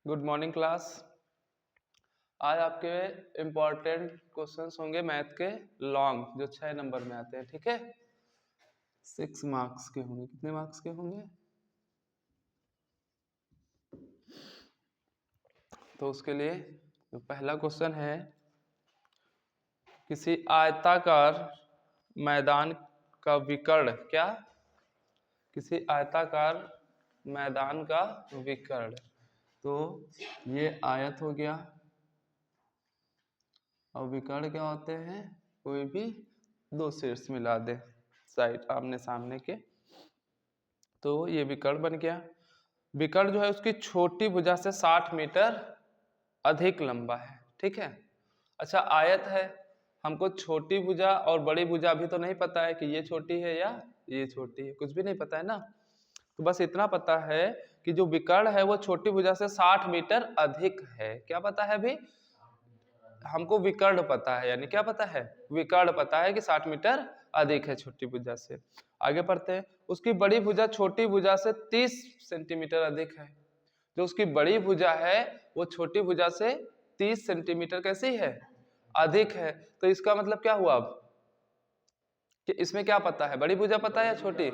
Good morning class. आज आपके important questions होंगे मैथ के लॉन्ग, जो 6 नंबर में आते हैं। ठीक है, 6 मार्क्स के होंगे। कितने मार्क्स के होंगे? तो उसके लिए जो पहला क्वेश्चन है, किसी आयताकार मैदान का विकर्ण क्या? किसी आयताकार मैदान का विकर्ण। तो ये आयत हो गया, और विकर्ण क्या होते हैं? कोई भी दो शीर्ष मिला दे साइड आमने सामने के, तो ये विकर्ण बन गया। विकर्ण जो है उसकी छोटी भुजा से 60 मीटर अधिक लंबा है। ठीक है, अच्छा आयत है, हमको छोटी भुजा और बड़ी भुजा अभी तो नहीं पता है कि ये छोटी है या ये छोटी है, कुछ भी नहीं पता है ना। तो बस इतना पता है कि जो विकर्ण है वो छोटी भुजा से 60 मीटर अधिक है। क्या पता है अभी? हमको विकर्ण पता है, यानी क्या पता है? विकर्ण पता है कि 60 मीटर अधिक है छोटी भुजा से। आगे बढ़ते हैं, उसकी बड़ी भुजा छोटी भुजा से 30 सेंटीमीटर अधिक है। जो उसकी बड़ी भुजा है वो छोटी भुजा से 30 सेंटीमीटर कैसी है? अधिक है। तो इसका मतलब क्या हुआ अब कि इसमें क्या पता है? बड़ी भुजा पता है या छोटी?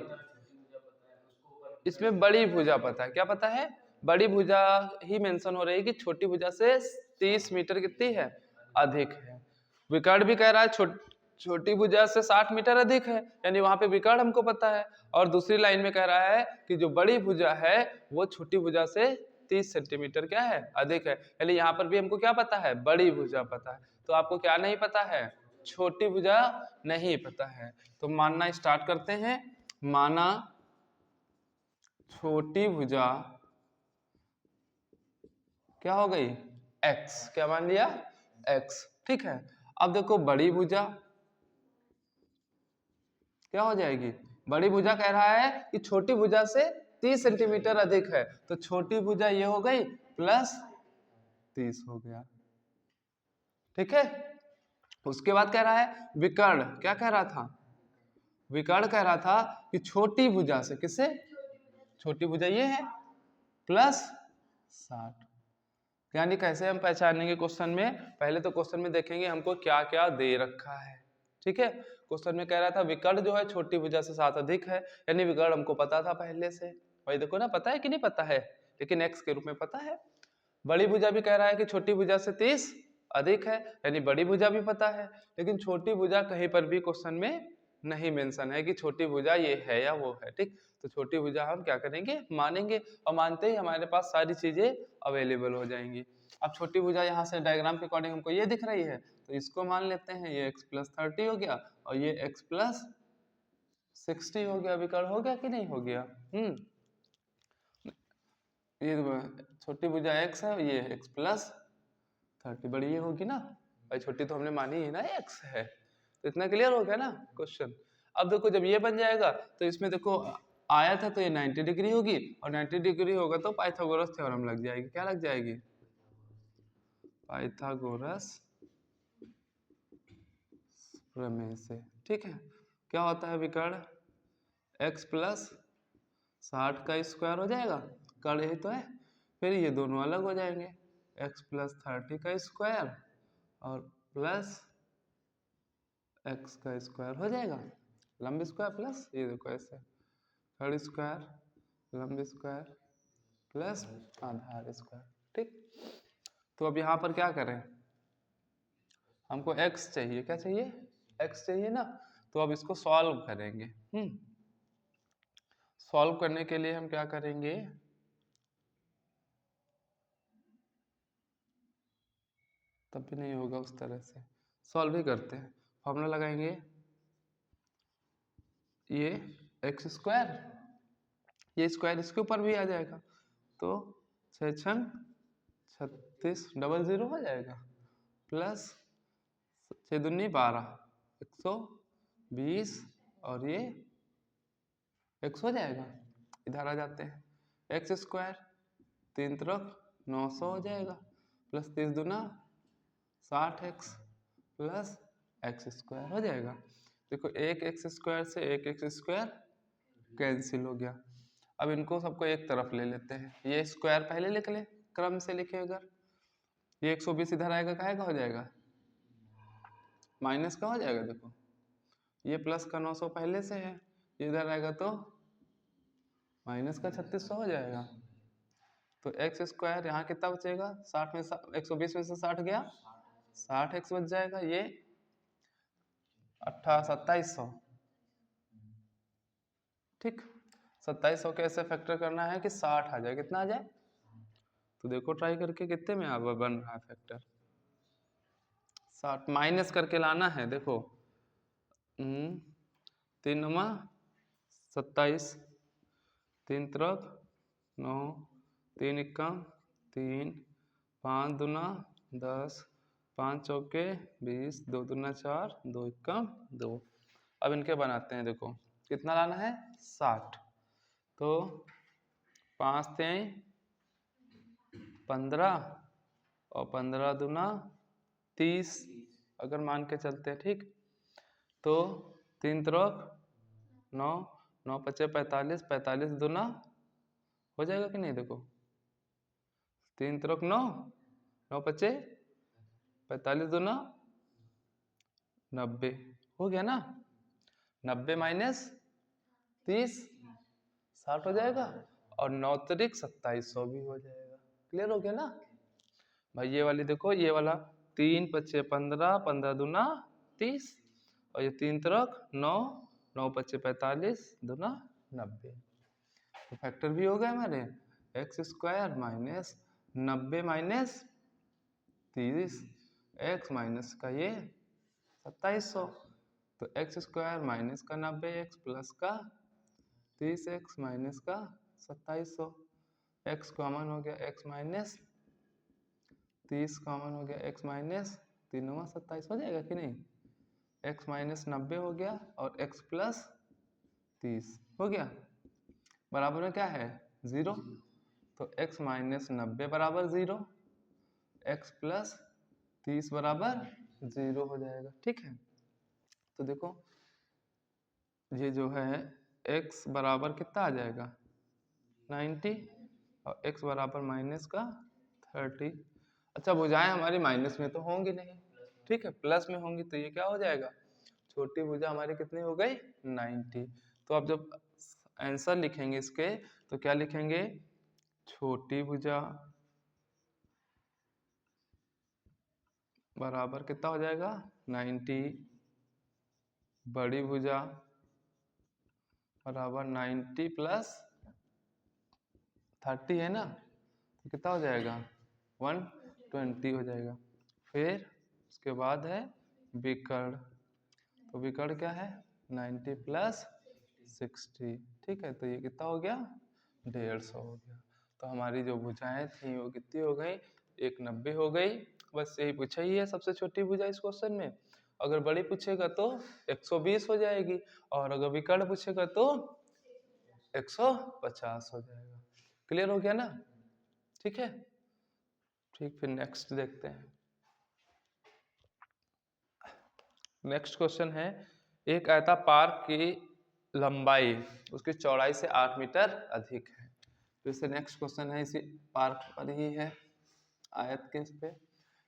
इसमें बड़ी भुजा पता है। क्या पता है? बड़ी भुजा ही मेंशन हो रही है कि छोटी भुजा से 30 मीटर कितनी है? अधिक है। विकर्ण भी कह रहा है छोटी भुजा से 60 मीटर अधिक है, यानी वहां पे विकर्ण हमको पता है। और दूसरी लाइन में कह रहा है कि जो बड़ी भुजा है वो छोटी भुजा से 30 सेंटीमीटर क्या है? अधिक है। यानी यहाँ पर भी हमको क्या पता है? बड़ी भुजा पता है। तो आपको क्या नहीं पता है? छोटी भुजा नहीं पता है। तो मानना स्टार्ट करते हैं। माना छोटी भुजा क्या हो गई? x। क्या मान लिया? x। ठीक है, अब देखो बड़ी भुजा क्या हो जाएगी? बड़ी भुजा कह रहा है कि छोटी भुजा से 30 सेंटीमीटर अधिक है, तो छोटी भुजा ये हो गई प्लस 30 हो गया। ठीक है, उसके बाद कह रहा है विकर्ण। क्या कह रहा था? विकर्ण कह रहा था कि छोटी भुजा से, किससे? छोटी भुजा ये है प्लस 60। यानी कैसे हम पहचानेंगे क्वेश्चन में? पहले तो क्वेश्चन में देखेंगे हमको क्या क्या दे रखा है। ठीक है, क्वेश्चन में कह रहा था विकर्ण जो है छोटी भुजा से 7 अधिक है, यानी विकर्ण हमको पता था पहले से। भाई देखो ना, पता है कि नहीं पता है, लेकिन x के रूप में पता है। बड़ी भुजा भी कह रहा है कि छोटी भुजा से 30 अधिक है, यानी बड़ी भुजा भी पता है। लेकिन छोटी भुजा कहीं पर भी क्वेश्चन में नहीं मेंशन है कि छोटी भुजा ये है या वो है। ठीक, तो छोटी भुजा हम क्या करेंगे? मानेंगे, और मानते ही हमारे पास सारी चीजें अवेलेबल हो जाएंगी। अब छोटी भुजा यहाँ से डायग्राम के अकॉर्डिंग हमको ये दिख रही है, तो इसको मान लेते हैं। ये x प्लस 30 हो गया और ये x प्लस 60 हो गया। विकर्ण हो गया कि नहीं हो गया? ये छोटी भुजा x है, ये x प्लस 30, बड़ी ये होगी ना भाई, छोटी तो हमने मानी है ना x है। तो इतना क्लियर हो गया ना क्वेश्चन। अब देखो जब ये बन जाएगा तो इसमें देखो आया था तो ये 90 डिग्री होगी, और 90 डिग्री होगा तो पाइथागोरस थ्योरम लग जाएगी। क्या लग जाएगी? पाइथागोरस प्रमेय से। ठीक है, क्या होता है विकर्ण? x प्लस 60 का स्क्वायर हो जाएगा, कर्ण यही तो है। फिर ये दोनों अलग हो जाएंगे, x प्लस 30 का स्क्वायर और प्लस x का स्क्वायर हो जाएगा, लंब स्क्वायर प्लस ये देखो ऐसे थर्ड स्क्वायर, लंब स्क्वायर प्लस आधार स्क्वायर। ठीक, तो अब यहाँ पर क्या करें? हमको x चाहिए। क्या चाहिए? x चाहिए ना। तो अब इसको सॉल्व करेंगे। सॉल्व करने के लिए हम क्या करेंगे? तब भी नहीं होगा उस तरह से, सॉल्व ही करते हैं। फॉर्मूला लगाएंगे, ये एक्स स्क्वायर, ये स्क्वायर इसके ऊपर भी आ जाएगा, तो 6 छंग 36 डबल 0 हो जाएगा, प्लस 6 दूनी 12 120, और ये x हो जाएगा। इधर आ जाते हैं, एक्स स्क्वायर 3 तरफ 900 हो जाएगा, प्लस 30 दूना 60x प्लस एक्स स्क्वायर हो जाएगा। देखो एक एक्स स्क्वायर से एक एक्स स्क्वायर कैंसिल हो गया। अब इनको सबको एक तरफ ले लेते हैं, ये स्क्वायर पहले लिख ले, क्रम से लिखे अगर, ये 120 इधर आएगा, काहे का हो जाएगा, माइनस का हो जाएगा। देखो ये प्लस का 900 पहले से है, इधर आएगा तो माइनस का 3600 हो जाएगा। तो एक्स स्क्वायर यहाँ कितना बचेगा, 60 में 120 में से 60 गया, 60 एक्स बच जाएगा, ये 2700। ठीक, 2700 कैसे फैक्टर करना है कि 60 आ जाए, कितना आ जाए, तो देखो ट्राई करके कितने में बन रहा है फैक्टर, 60 माइनस करके लाना है। देखो 3 नमा 27, 3 तरफ 9, 3 इक्का 3, 5 दूना 10, 5 चौके 20, 2 दूना 4, 2 इक्का 2। अब इनके बनाते हैं, देखो कितना लाना है 60, तो 5 3 15 और 15 दूना 30 अगर मान के चलते हैं। ठीक, तो 3 तरफ 9, 9 पचे 45, 45 दूना हो जाएगा कि नहीं, देखो 3 तरफ 9, 9 पचे 45 दूना 90 हो गया ना, 90 माइनस 30 60 हो जाएगा, और 9 तरीक 2700 भी हो जाएगा। क्लियर हो गया ना भाई। ये वाली देखो, ये वाला 3 पचे 15, 15 दूना 30, और ये 3 तरफ 9, 9 पचे 45 दूना 90। तो फैक्टर भी हो गए हमारे, x square minus 90 minus 30, x minus का ये 2700, तो एक्स स्क्वायर माइनस का 90 एक्स प्लस का 30 एक्स माइनस का 2700, एक्स कॉमन हो गया, एक्स माइनस 30 कॉमन हो गया, एक्स माइनस 3 27 हो जाएगा कि नहीं, एक्स माइनस 90 हो गया और एक्स प्लस 30 हो गया, बराबर में क्या है 0, तो x माइनस 90 बराबर 0, x प्लस 30 बराबर 0 हो जाएगा। ठीक है, तो देखो ये जो है x बराबर कितना आ जाएगा 90 और x बराबर माइनस का 30। अच्छा भुजाएं हमारी माइनस में तो होंगी नहीं, ठीक है, प्लस में होंगी, तो ये क्या हो जाएगा, छोटी भुजा हमारी कितनी हो गई 90। तो अब जब आंसर लिखेंगे इसके तो क्या लिखेंगे, छोटी भुजा बराबर कितना हो जाएगा 90, बड़ी भुजा बराबर 90 प्लस 30 है ना, तो कितना हो जाएगा 120 हो जाएगा। फिर उसके बाद है विकर्ण, तो विकर्ण क्या है 90 प्लस 60। ठीक है, तो ये कितना हो गया 150 हो गया। तो हमारी जो भुजाएं थी वो कितनी हो गई, 190 हो गई। बस यही पूछा ही है सबसे छोटी भुजा इस क्वेश्चन में। अगर बड़ी पूछेगा तो 120 हो जाएगी, और अगर विकर्ण पूछेगा तो 150 हो जाएगा। क्लियर हो गया ना, ठीक है। ठीक, फिर नेक्स्ट देखते हैं। नेक्स्ट क्वेश्चन है, एक आयता पार्क की लंबाई उसकी चौड़ाई से 8 मीटर अधिक है। तो इससे नेक्स्ट क्वेश्चन है इसी पार्क पर ही है, आयत के इस पे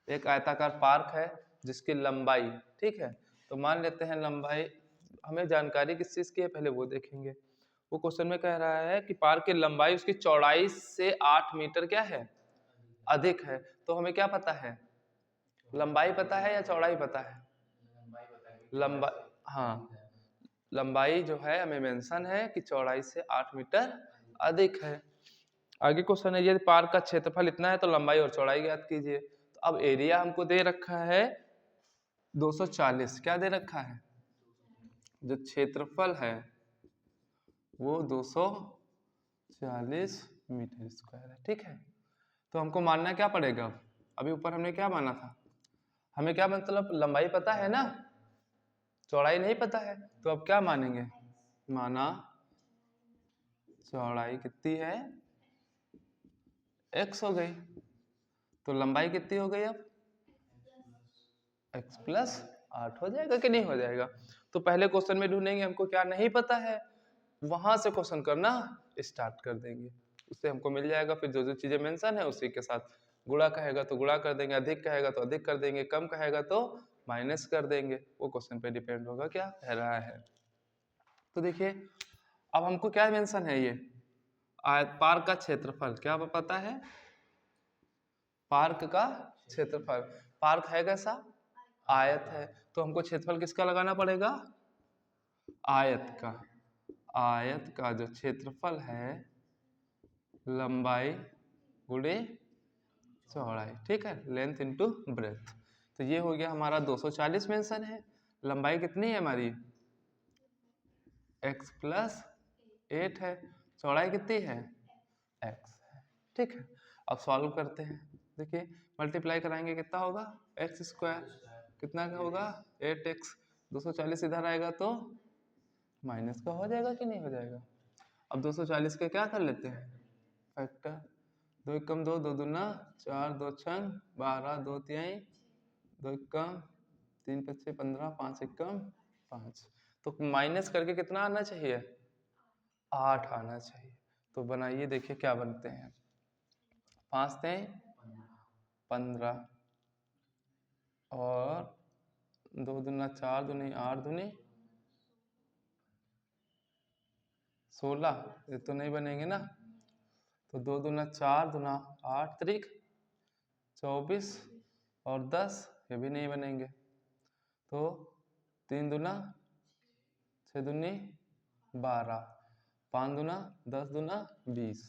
एक आयताकार पार्क है जिसकी लंबाई, ठीक है, तो मान लेते हैं लंबाई, हमें जानकारी किस चीज की है पहले वो देखेंगे। वो क्वेश्चन में कह रहा है कि पार्क की लंबाई उसकी चौड़ाई से 8 मीटर क्या है अधिक है। तो हमें क्या पता है, लंबाई पता है या चौड़ाई पता है, लंबाई, हाँ लंबाई जो है हमें मेंशन है कि चौड़ाई से 8 मीटर अधिक है। आगे क्वेश्चन है, यदि पार्क का क्षेत्रफल इतना है तो लंबाई और चौड़ाई ज्ञात कीजिए। तो अब एरिया हमको दे रखा है 240, क्या दे रखा है, जो क्षेत्रफल है वो 240 मीटर स्क्वायर है। ठीक है, तो हमको मानना क्या पड़ेगा, अभी ऊपर हमने क्या माना था, हमें क्या मतलब लंबाई पता है ना, चौड़ाई नहीं पता है, तो अब क्या मानेंगे, माना चौड़ाई कितनी है x हो गई, तो लंबाई कितनी हो गई, अब x प्लस 8 हो जाएगा कि नहीं हो जाएगा। तो पहले क्वेश्चन में ढूंढेंगे, हमको क्या नहीं पता है, वहां से क्वेश्चन करना स्टार्ट कर देंगे। उससे हमको मिल जाएगा। फिर जो जो चीजें मेंशन है उसी के साथ गुणा कहेगा तो गुणा कर देंगे, अधिक कहेगा तो अधिक कर देंगे, कम कहेगा तो माइनस कर देंगे। वो क्वेश्चन पे डिपेंड होगा क्या कह रहा है। तो देखिए अब हमको क्या मेंशन है, ये पार्क का क्षेत्रफल क्या पता है, पार्क का क्षेत्रफल। पार्क है कैसा, आयत है, तो हमको क्षेत्रफल किसका लगाना पड़ेगा, आयत का। आयत का जो क्षेत्रफल है लंबाई गुणे चौड़ाई, ठीक है, लेंथ इनटू ब्रेथ। तो ये हो गया हमारा 240 मेंशन है। लंबाई कितनी है हमारी, x प्लस 8 है, चौड़ाई कितनी है, x है, ठीक है। अब सॉल्व करते हैं, देखिए मल्टीप्लाई कराएंगे कितना होगा, एक्स स्क्वायर, कितना का होगा 8x, 240 इधर आएगा तो माइनस का हो जाएगा कि नहीं हो जाएगा। अब 240 के क्या कर लेते हैं फैक्टर, 2 एकम 2, 2 दूना 4, 2 छंग 12, 2 तिहाई, 2 एकम 3 पच्चे 15, 5 एकम 5, तो माइनस करके कितना आना चाहिए, 8 आना चाहिए। तो बनाइए देखिए क्या बनते हैं, 5 थे 15 और 2 दूना 4 दूनी 8 दूनी 16, ये तो नहीं बनेंगे ना, तो 2 दूना 4 दूना 8 त्रिक 24 और 10, ये भी नहीं बनेंगे, तो 3 दूना 6 दूनी 12, 5 दूना 10 दूना 20,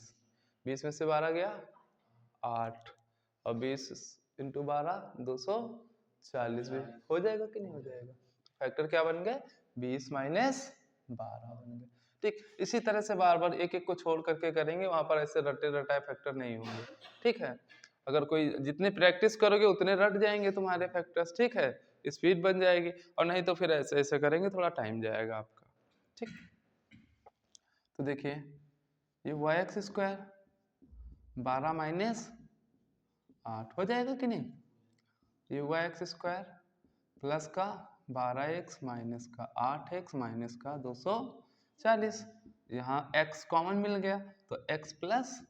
20 में से 12 गया 8, और 20 इंटू 12 240 भी हो जाएगा कि नहीं हो जाएगा। फैक्टर क्या बन गए, 20 माइनस 12 बन गए। ठीक, इसी तरह से बार बार एक एक को छोड़ करके करेंगे, वहां पर ऐसे रटे रटाए फैक्टर नहीं होंगे, ठीक है। अगर कोई जितने प्रैक्टिस करोगे उतने रट जाएंगे तुम्हारे फैक्टर्स, ठीक है, स्पीड बन जाएगी, और नहीं तो फिर ऐसे ऐसे करेंगे थोड़ा टाइम जाएगा आपका, ठीक। तो देखिए ये y स्क्वायर 12 माइनस 8 हो जाएगा कि नहीं, ये हुआ एक्स स्क्वायर प्लस का 12x माइनस का 8x माइनस का 240, यहाँ x कॉमन मिल गया तो x प्लस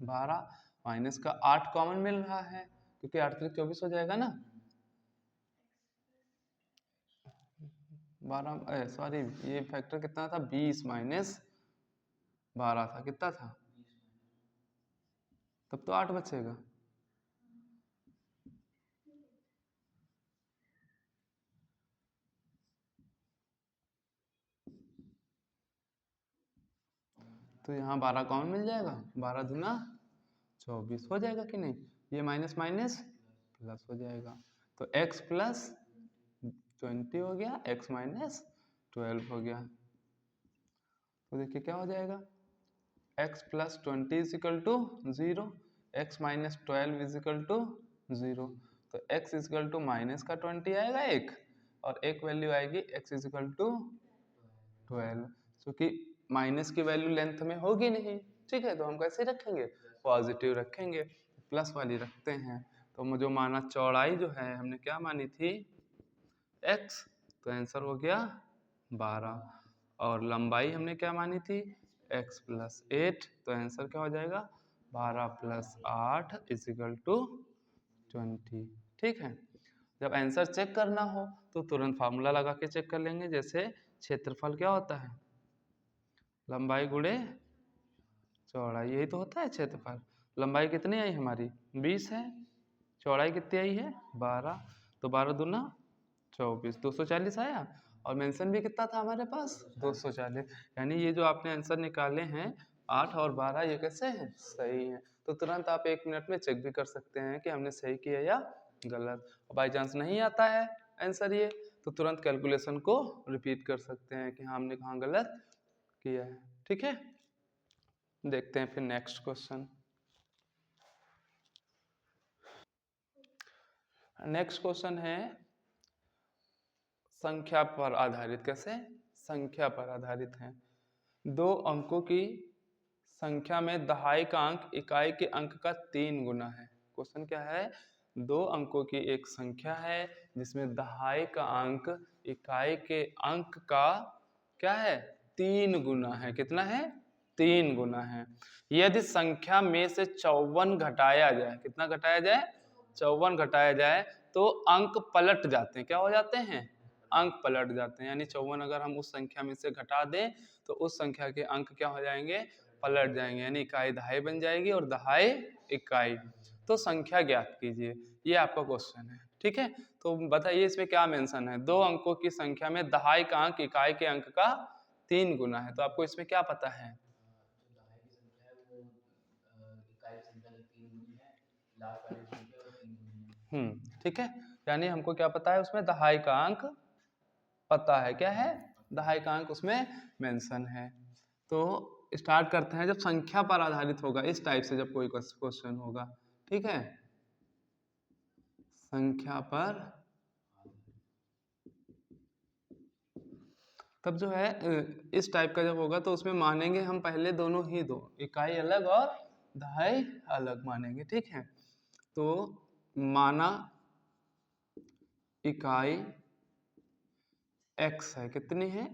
12 माइनस का 8 कॉमन मिल रहा है क्योंकि 8 त्रिक 24 हो जाएगा ना, 12 सॉरी ये फैक्टर कितना था 20 माइनस 12 था, कितना था, तब तो 8 बचेगा, तो यहाँ 12 कॉमन मिल जाएगा, 12 दूना 24 हो जाएगा कि नहीं, ये माइनस माइनस प्लस हो जाएगा, तो x प्लस 20 हो गया, x माइनस 12 हो गया। तो देखिए क्या हो जाएगा, x plus 20 is equal to 0, x minus 12 is equal to 0, तो x is equal to minus का 20 आएगा एक, और एक वैल्यू आएगी x इज इक्वल टू 12, क्योंकि माइनस की वैल्यू लेंथ में होगी नहीं, ठीक है, तो हम कैसे रखेंगे, पॉजिटिव रखेंगे, प्लस वाली रखते हैं। तो जो माना चौड़ाई जो है हमने क्या मानी थी x, तो आंसर हो गया 12, और लंबाई हमने क्या मानी थी x प्लस 8, तो आंसर क्या हो जाएगा 12 प्लस 8 इज इक्वल टू 20, ठीक है। जब आंसर चेक करना हो तो तुरंत फार्मूला लगा के चेक कर लेंगे, जैसे क्षेत्रफल क्या होता है, लंबाई गुणे चौड़ाई, यही तो होता है क्षेत्रफल। लंबाई कितनी आई हमारी 20 है, चौड़ाई कितनी आई है 12, तो 12 दूना 24, 240 आया, और मेंशन भी कितना था हमारे पास 240, यानी ये जो आपने आंसर निकाले हैं 8 और 12 ये कैसे हैं, सही हैं। तो तुरंत आप 1 मिनट में चेक भी कर सकते हैं कि हमने सही किया या गलत। बाई चांस नहीं आता है आंसर ये, तो तुरंत कैलकुलेशन को रिपीट कर सकते हैं कि हाँ हमने कहाँ गलत किया है, ठीक है। देखते हैं फिर नेक्स्ट क्वेश्चन। नेक्स्ट क्वेश्चन है संख्या पर आधारित, कैसे, संख्या पर आधारित है। 2 अंकों की संख्या में दहाई का अंक इकाई के अंक का 3 गुना है। क्वेश्चन क्या है, 2 अंकों की एक संख्या है जिसमें दहाई का अंक इकाई के अंक का क्या है 3 गुना है, कितना है 3 गुना है। यदि संख्या में से 54 घटाया जाए, कितना घटाया जाए? 54 घटाया जाए तो अंक पलट जाते हैं। क्या हो जाते हैं? अंक पलट जाते हैं। यानी 54 अगर हम उस संख्या में से घटा दें तो उस संख्या के अंक क्या हो जाएंगे? पलट जाएंगे। यानी इकाई दहाई बन जाएगी और दहाई इकाई। तो संख्या ज्ञात कीजिए, ये आपका क्वेश्चन है। ठीक है, तो बताइए इसमें क्या मेंशन है? 2 अंकों की संख्या में दहाई का अंक इकाई के अंक का 3 गुना है। तो आपको इसमें क्या पता है? ठीक है, यानी हमको क्या पता है? उसमें दहाई का अंक पता है। क्या है? दहाई का अंक उसमें मेंशन है। तो स्टार्ट करते हैं। जब संख्या पर आधारित होगा, इस टाइप से जब कोई क्वेश्चन होगा, ठीक है, संख्या पर, तब जो है इस टाइप का जब होगा तो उसमें मानेंगे हम पहले दोनों ही दो, इकाई अलग और दहाई अलग मानेंगे। ठीक है, तो माना इकाई x है, कितनी है,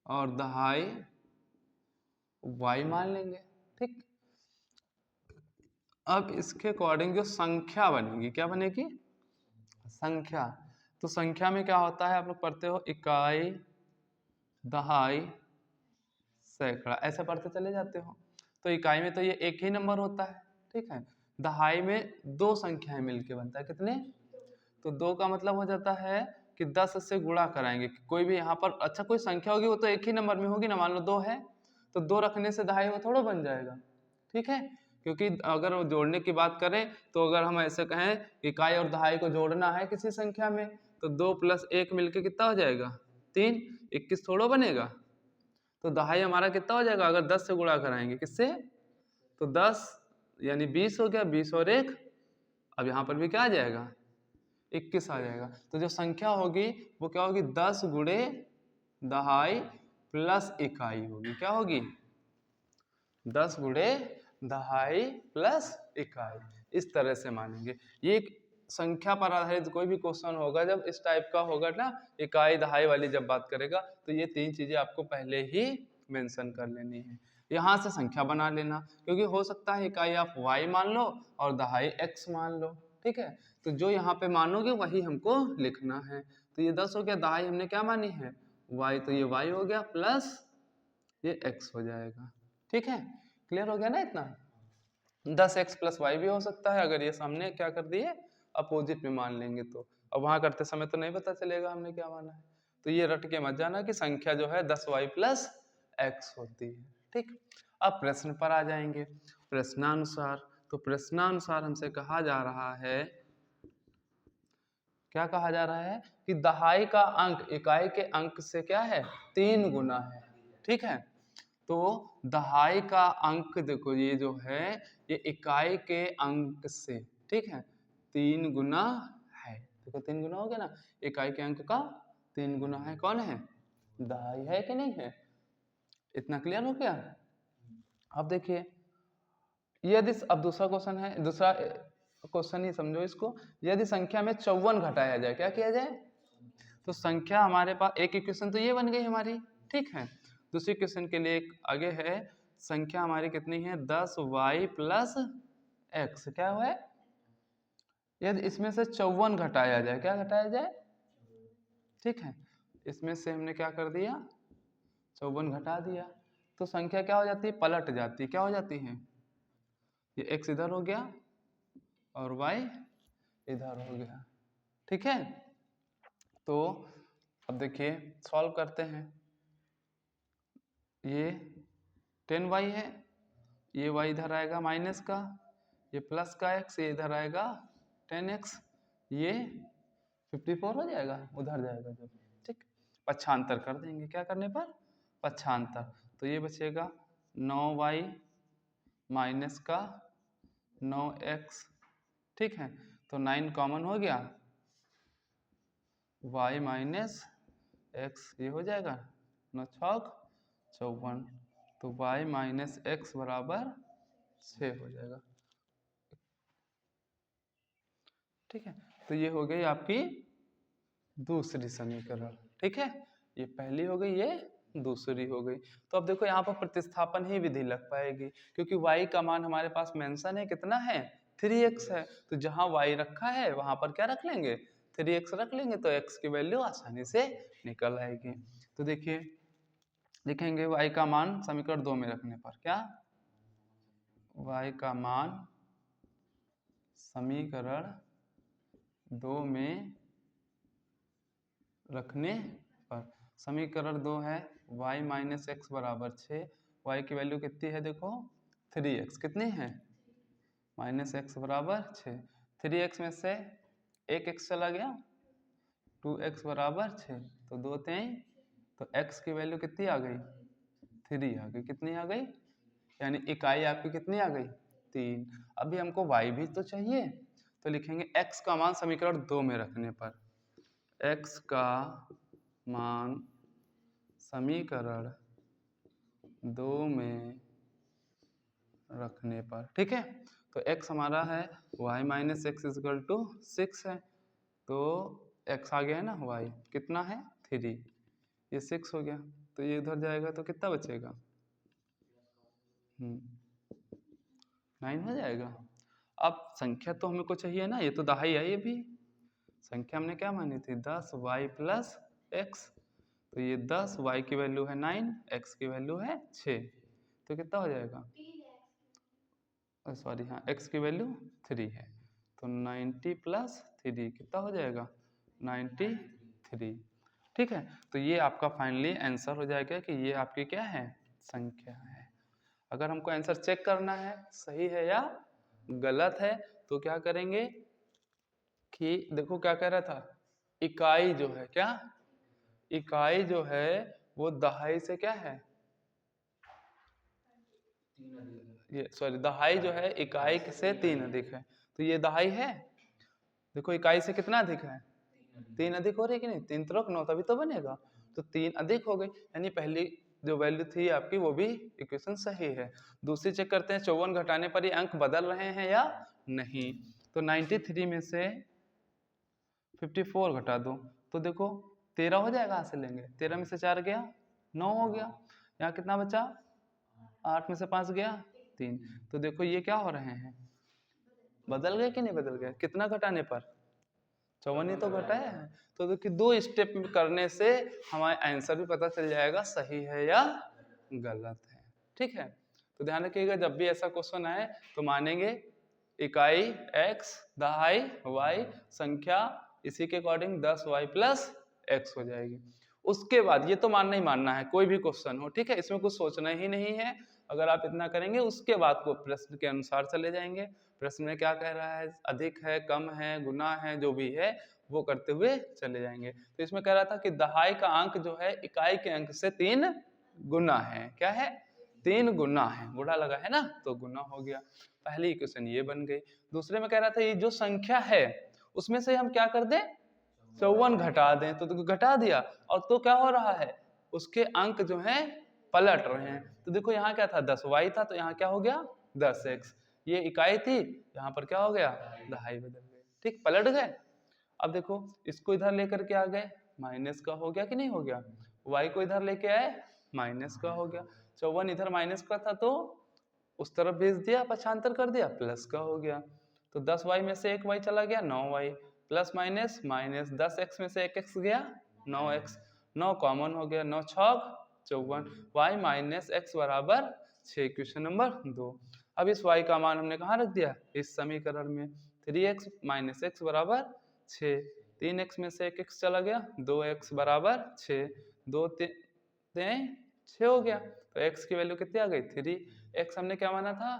और दहाई y मान लेंगे। ठीक, अब इसके अकॉर्डिंग जो संख्या बनेगी, क्या बनेगी? संख्या। तो संख्या में क्या होता है? आप लोग पढ़ते हो इकाई दहाई सैकड़ा, ऐसे पढ़ते चले जाते हो। तो इकाई में तो ये एक ही नंबर होता है। ठीक है, दहाई में 2 संख्याएं मिलके बनता है। कितने? तो 2 का मतलब हो जाता है कि 10 से गुणा कराएंगे। कोई भी यहाँ पर अच्छा कोई संख्या होगी वो तो एक ही नंबर में होगी ना। मान लो 2 है तो 2 रखने से दहाई वो थोड़ा बन जाएगा। ठीक है, क्योंकि अगर वो जोड़ने की बात करें तो अगर हम ऐसे कहें इकाई और दहाई को जोड़ना है किसी संख्या में तो 2 + 1 मिलके कितना हो जाएगा? 3। 21 थोड़ा बनेगा। तो दहाई हमारा कितना हो जाएगा अगर 10 से गुणा कराएंगे? किससे? तो 10 यानी 20 हो गया। 20 और 1, अब यहाँ पर भी क्या आ जाएगा? 21 आ जाएगा। तो जो संख्या होगी वो क्या होगी? 10 गुणे दहाई प्लस इकाई होगी। क्या होगी? 10 गुणे दहाई प्लस इकाई। इस तरह से मानेंगे। ये एक संख्या पर आधारित कोई भी क्वेश्चन होगा जब इस टाइप का होगा ना, इकाई दहाई वाली जब बात करेगा तो ये 3 चीजें आपको पहले ही मेंशन कर लेनी है। यहाँ से संख्या बना लेना, क्योंकि हो सकता है इकाई आप y मान लो और दहाई x मान लो। ठीक है, तो जो यहाँ पे मानोगे वही हमको लिखना है। तो ये 10 हो गया, दहाई हमने क्या मानी है? y, तो ये y हो गया प्लस ये x हो जाएगा। ठीक है, क्लियर हो गया ना इतना? 10x + y भी हो सकता है अगर ये सामने क्या कर दिए अपोजिट में मान लेंगे तो। अब वहां करते समय तो नहीं पता चलेगा हमने क्या माना है। तो ये रट के मत जाना कि संख्या जो है 10y + x होती है। ठीक, अब प्रश्न पर आ जाएंगे। प्रश्नानुसार, तो प्रश्नानुसार हमसे कहा जा रहा है, क्या कहा जा रहा है कि दहाई का अंक इकाई के अंक से क्या है? 3 गुना है। ठीक है, तो दहाई का अंक देखो ये जो है ये इकाई के अंक से, ठीक है, 3 गुना है। देखो 3 गुना हो गया ना, इकाई के अंक का 3 गुना है। कौन है? दहाई है कि नहीं है? इतना क्लियर हो गया? अब देखिए यदि, अब दूसरा क्वेश्चन है, दूसरा क्वेश्चन ही समझो इसको। यदि संख्या में 54 घटाया जाए, क्या किया जाए? तो संख्या हमारे पास एक इक्वेशन तो ये बन गई हमारी। ठीक है, दूसरी क्वेश्चन के लिए एक आगे है, संख्या हमारी कितनी है? 10y + x। क्या है? यदि इसमें से 54 घटाया जाए, क्या घटाया जाए? ठीक है, इसमें से हमने क्या कर दिया? 54 घटा दिया तो संख्या क्या हो जाती है? पलट जाती है। क्या हो जाती है? ये x इधर हो गया और y इधर हो गया। ठीक है, तो अब देखिए सॉल्व करते हैं। ये 10y है, ये y इधर आएगा माइनस का, ये प्लस का x, ये इधर आएगा 10x, ये 54 हो जाएगा, उधर जाएगा जब। ठीक, पक्षांतर कर देंगे। क्या करने पर? पक्षांतर। तो ये बचेगा 9y माइनस का 9x। ठीक है, तो 9 कॉमन हो गया, y माइनस x ये हो जाएगा 9 छक 54, तो y माइनस x बराबर 6 हो जाएगा। ठीक है, तो ये हो गई आपकी दूसरी समीकरण। ठीक है, ये पहली हो गई, ये दूसरी हो गई। तो अब देखो यहाँ पर प्रतिस्थापन ही विधि लग पाएगी, क्योंकि y का मान हमारे पास मेंशन है, कितना है 3x है। तो जहाँ y रखा है वहां पर क्या रख लेंगे 3x रख लेंगे, तो x की वैल्यू आसानी से निकल आएगी। तो देखिए लिखेंगे y का मान समीकरण 2 में रखने पर क्या, y का मान समीकरण 2 में रखने पर, समीकरण 2 है y माइनस एक्स बराबर 6, y की वैल्यू कितनी है देखो 3x, कितनी है माइनस एक्स बराबर 6, 3x में से एक x चला गया, 2x बराबर 6, तो 2 3, तो x की वैल्यू कितनी आ गई 3 आ गई, कितनी आ गई, यानी इकाई आपकी कितनी आ गई 3। अभी हमको y भी तो चाहिए, तो लिखेंगे x का मान समीकरण 2 में रखने पर, x का मान समीकरण 2 में रखने पर, ठीक है। तो x हमारा है y minus x is equal to 6 है, तो x आ गया है ना, y कितना है 3, ये 6 हो गया, तो ये उधर जाएगा तो कितना बचेगा 9 हो जाएगा। अब संख्या तो हमें को चाहिए ना, ये तो दहाई है, ये भी संख्या हमने क्या मानी थी 10y प्लस एक्स, तो ये 10 y की वैल्यू है 9, x की वैल्यू है 6, तो कितना हो जाएगा, सॉरी हाँ x की वैल्यू 3 है, तो 90 प्लस 3 कितना हो जाएगा 93, ठीक है। तो ये आपका फाइनली आंसर हो जाएगा कि ये आपकी क्या है संख्या है। अगर हमको आंसर चेक करना है सही है या गलत है, तो क्या करेंगे कि देखो क्या कह रहा था, इकाई जो है क्या, इकाई जो है वो दहाई से क्या है, ये सॉरी दहाई जो है इकाई से 3 अधिक है, तो ये दहाई है, देखो इकाई से कितना अधिक है 3 अधिक हो रही है कि नहीं, 3 तरफ 9 तभी तो बनेगा, तो 3 अधिक हो गई, यानी पहली जो वैल्यू थी आपकी वो भी इक्वेशन सही है। दूसरी चेक करते हैं 54 घटाने पर ये अंक बदल रहे हैं या नहीं, तो 93 में से 54 घटा दो, तो देखो 13 हो जाएगा, यहाँ से लेंगे 13 में से 4 गया 9 हो गया, यहाँ कितना बचा 8 में से 5 गया 3, तो देखो ये क्या हो रहे हैं बदल गए कि नहीं बदल गए, कितना घटाने पर 54 ही तो घटाया है। तो देखिए 2 स्टेप करने से हमारा आंसर भी पता चल जाएगा सही है या गलत है, ठीक है। तो ध्यान रखिएगा जब भी ऐसा क्वेश्चन आए तो मानेंगे इकाई x, दहाई y, संख्या इसी के अकॉर्डिंग 10y प्लस एक्स हो जाएगी। उसके बाद ये तो मानना ही मानना है, कोई भी क्वेश्चन हो, ठीक है, इसमें कुछ सोचना ही नहीं है। अगर आप इतना करेंगे उसके बाद को प्रश्न के अनुसार चले जाएंगे, प्रश्न में क्या कह रहा है, अधिक है, कम है, गुना है, जो भी है वो करते हुए चले जाएंगे। तो इसमें कह रहा था कि दहाई का अंक जो है इकाई के अंक से 3 गुना है, क्या है 3 गुना है, बुरा लगा है ना, तो गुना हो गया, पहली इक्वेशन ये बन गई। दूसरे में कह रहा था ये जो संख्या है उसमें से हम क्या कर दें 54 घटा दें, तो घटा दिया, और तो क्या हो रहा है उसके अंक जो हैं पलट रहे हैं। तो देखो यहाँ क्या था 10y था, तो यहाँ क्या हो गया 10x, ये इकाई थी, यहाँ पर क्या हो गया दहाई बदल गए, ठीक पलट गए। अब देखो इसको इधर लेकर के आ गए, माइनस का हो गया कि नहीं हो गया, y को इधर लेके आए माइनस का हो गया, 54 इधर माइनस का था तो उस तरफ भेज दिया, पक्षांतर कर दिया, प्लस का हो गया। तो 10y में से 1y चला गया 9y, plus minus minus, 10x में से 1x गया 9x, 9 कॉमन हो गया, 9 छक 54, y माइनस एक्स बराबर 6, क्वेश्चन नंबर 2। अब इस y का मान हमने कहाँ रख दिया इस समीकरण में, 3x माइनस एक्स बराबर 6, 3x में से 1x चला गया, 2x बराबर 6, 2 3 6 हो गया, तो x की वैल्यू कितनी आ गई 3, x हमने क्या माना था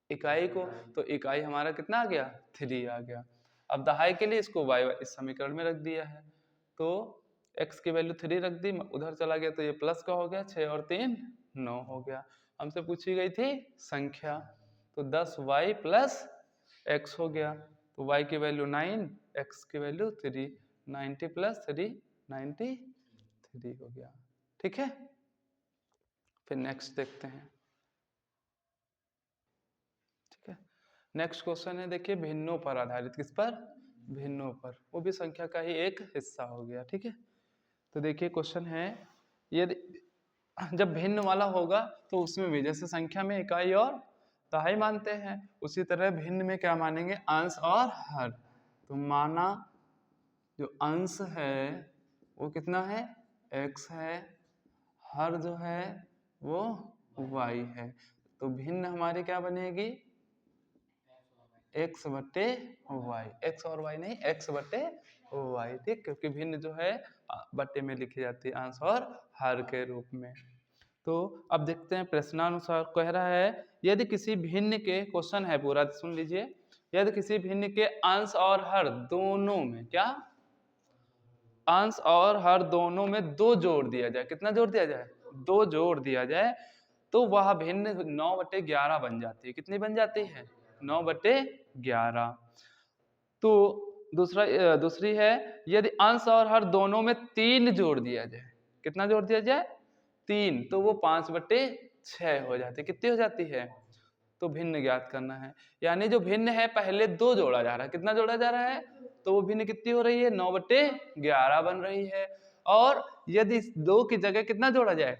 इकाई को, तो इकाई हमारा कितना आ गया 3 आ गया। अब दहाई के लिए इसको y इस समीकरण में रख दिया है, तो x की वैल्यू 3 रख दी, उधर चला गया तो ये प्लस का हो गया, 6 और 3 9 हो गया। हमसे पूछी गई थी संख्या, तो 10y प्लस x हो गया, तो y की वैल्यू 9, x की वैल्यू 3, 90 प्लस 3 93 हो गया, ठीक है। फिर नेक्स्ट देखते हैं, ठीक है। नेक्स्ट क्वेश्चन है देखिए भिन्नों पर आधारित, किस पर भिन्नों पर, वो भी संख्या का ही एक हिस्सा हो गया, ठीक है। तो देखिए क्वेश्चन है यदि जब भिन्न वाला होगा तो उसमें भी जैसे संख्या में इकाई और दहाई मानते हैं, उसी तरह भिन्न में क्या मानेंगे, अंश और हर। तो माना जो अंश है वो कितना है, x है, हर जो है वो y है। तो भिन्न हमारी क्या बनेगी, x बटे y, x और y नहीं, x बटे y, ठीक, क्योंकि भिन्न जो है बटे में लिखी जाती है अंश और हर के रूप में। तो अब देखते हैं प्रश्नानुसार कह रहा है यदि किसी भिन्न के, क्वेश्चन है पूरा सुन लीजिए, यदि किसी भिन्न के अंश और हर दोनों में, क्या, अंश और हर दोनों में 2 जोड़ दिया जाए, कितना जोड़ दिया जाए, 2 जोड़ दिया जाए, तो वह भिन्न 9/11 बन जाती है। कितनी बन जाती है, 9/11। तो दूसरी है यदि अंश और हर दोनों में 3 जोड़ दिया जाए, कितना जोड़ दिया जाए, 3, तो वो 5/6 हो जाती है। कितनी हो जाती है, तो भिन्न ज्ञात करना है। यानी जो भिन्न है पहले 2 जोड़ा जा रहा है, कितना जोड़ा जा रहा है, तो वो भिन्न कितनी हो रही है, 9/11 बन रही है। और यदि 2 की जगह कितना जोड़ा जाए,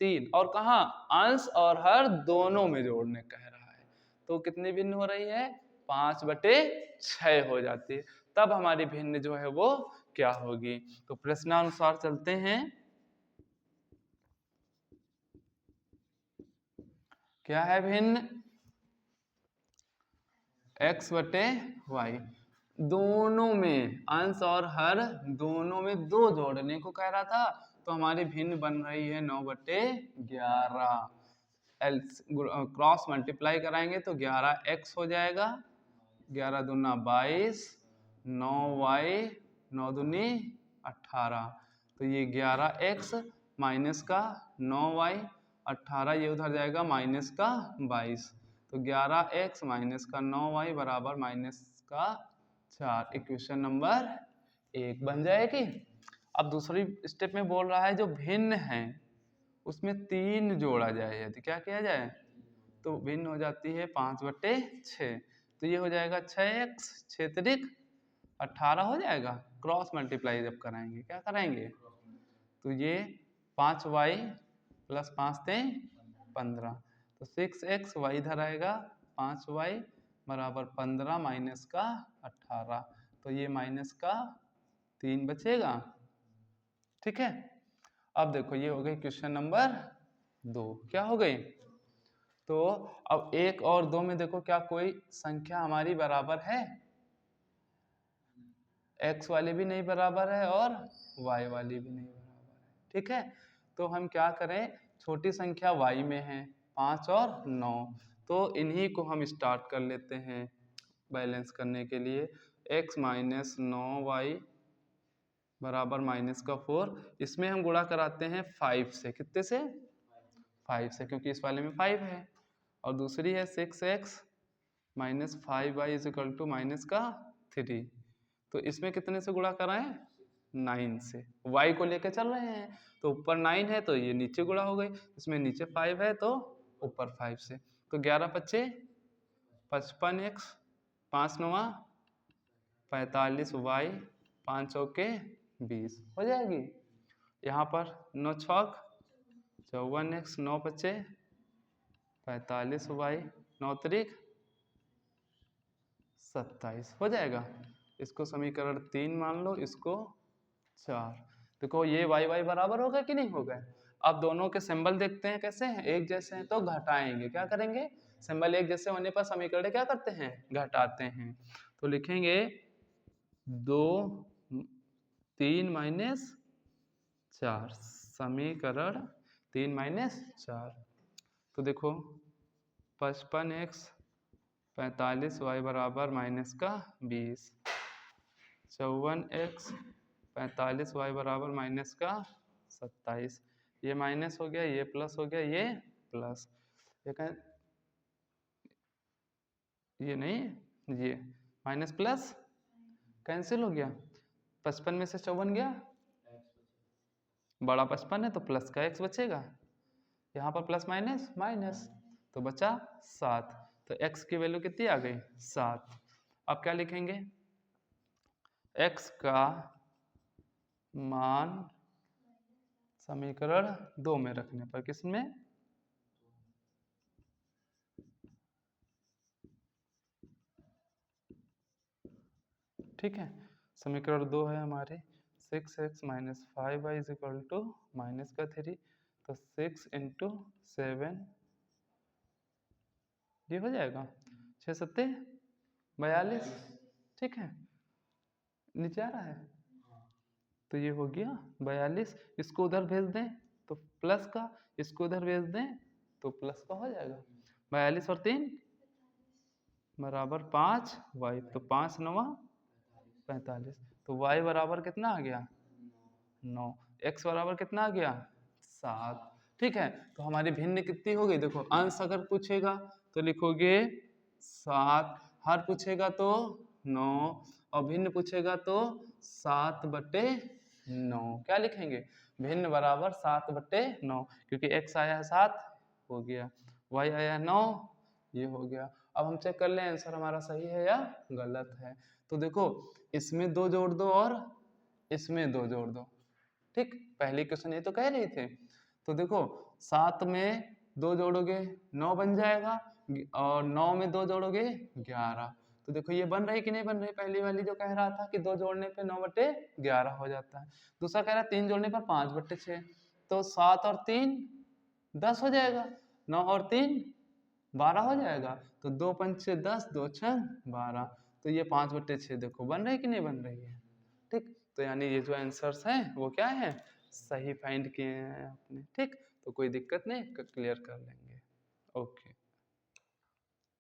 3, और कहाँ, अंश और हर दोनों में जोड़ने कह रहा है, तो कितनी भिन्न हो रही है, 5/6 हो जाती है। तब हमारी भिन्न जो है वो क्या होगी। तो प्रश्नानुसार चलते हैं, क्या है भिन्न, x/y, दोनों में, अंश और हर दोनों में 2 जोड़ने को कह रहा था, तो हमारी भिन्न बन रही है 9/11। क्रॉस मल्टीप्लाई कराएंगे तो 11x हो जाएगा, 11 दूना 22, 9y, 9 दूनी 18, तो ये 11x माइनस का 9y, 18 ये उधर जाएगा माइनस का 22, तो 11x माइनस का 9y बराबर माइनस का 4, इक्वेशन नंबर 1 बन जाएगी। अब दूसरी स्टेप में बोल रहा है जो भिन्न है उसमें 3 जोड़ा जाए, यदि क्या किया जाए, तो भिन्न हो जाती है 5/6, तो ये हो जाएगा 6x 6 त्रिक 18 हो जाएगा। क्रॉस मल्टीप्लाई जब कराएंगे, क्या कराएंगे, तो ये 5y प्लस 5 × 15, तो 6x y इधर आएगा, 5y बराबर 15 माइनस का 18, तो ये माइनस का 3 बचेगा, ठीक है। अब देखो ये हो गई क्वेश्चन नंबर 2, क्या हो गई, तो अब 1 और 2 में देखो क्या कोई संख्या हमारी बराबर है, x वाली भी नहीं बराबर है और y वाली भी नहीं बराबर है, ठीक है। तो हम क्या करें, छोटी संख्या y में है 5 और 9, तो इन्हीं को हम स्टार्ट कर लेते हैं बैलेंस करने के लिए। x माइनस 9y बराबर माइनस का 4, इसमें हम गुणा कराते हैं 5 से, कितने से, 5 से, क्योंकि इस वाले में 5 है। और दूसरी है 6x minus 5y is equal to minus का 3, तो इसमें कितने से गुणा कराएं, 9 से, y को लेकर चल रहे हैं, तो ऊपर 9 है तो ये नीचे गुणा हो गई, इसमें नीचे 5 है तो ऊपर 5 से, तो 11×5 = 55x, 5 × 9 = 45y, 5 चौके 20 हो जाएगी। यहाँ पर 9 छक 54x, 9 × 5 = 45y, 9 त्रिक 27 हो जाएगा। इसको समीकरण 3 मान लो, इसको 4। देखो ये y y बराबर होगा कि नहीं होगा। अब दोनों के सिंबल देखते हैं कैसे हैं, एक जैसे हैं तो घटाएंगे, क्या करेंगे, सिंबल एक जैसे होने पर समीकरण क्या करते हैं, घटाते हैं। तो लिखेंगे 2 3 माइनस 4, समीकरण 3 माइनस 4। तो देखो 55x 45y बराबर माइनस का 20, 54x 45y बराबर माइनस का 27, ये माइनस हो गया, ये प्लस हो गया, ये प्लस, ये नहीं, ये माइनस प्लस कैंसिल हो गया, 55 में से 54 गया, बड़ा 55 है तो प्लस का x बचेगा, यहाँ पर प्लस माइनस माइनस, तो बचा 7, तो x की वैल्यू कितनी आ गई, 7। अब क्या लिखेंगे, x का मान समीकरण 2 में रखने पर, किसमें? ठीक है, समीकरण 2 है हमारे 6x minus 5y is equal to minus का 3, तो 6 इंटू 7 ये हो जाएगा 6 सत्ते 42। ठीक है, नीचे आ रहा है, तो ये हो गया 42। इसको उधर भेज दें तो प्लस का, इसको उधर भेज दें तो प्लस का हो जाएगा। 42 और 3 बराबर 5 y, तो 5 9 45, तो y बराबर कितना आ गया 9, x बराबर कितना आ गया 7। ठीक है, तो हमारी भिन्न कितनी हो गई? देखो अंश अगर पूछेगा तो लिखोगे 7, हर पूछेगा तो 9, और भिन्न पूछेगा तो 7/9। क्या लिखेंगे? भिन्न बराबर 7/9, क्योंकि x आया है 7 हो गया, y आया 9 ये हो गया। अब हम चेक कर लें आंसर हमारा सही है या गलत है। तो देखो इसमें 2 जोड़ दो और इसमें 2 जोड़ दो। ठीक, पहले क्वेश्चन ये तो कह रहे थे। तो देखो 7 में 2 जोड़ोगे 9 बन जाएगा, और 9 में 2 जोड़ोगे 11। तो देखो ये बन रही कि नहीं बन रही? पहली वाली जो कह रहा था कि 2 जोड़ने पे 9/11 हो जाता है। दूसरा कह रहा है 3 जोड़ने पर 5/6, तो 7 और 3 10 हो जाएगा, 9 और 3 12 हो जाएगा, तो 2 पंचे 10, 2 छः 12, तो ये 5/6 देखो बन रही कि नहीं बन रही है। ठीक, तो यानी ये जो आंसर्स हैं वो क्या है, सही फाइंड किए हैं आपने। ठीक, तो कोई दिक्कत नहीं, क्लियर कर लेंगे। ओके।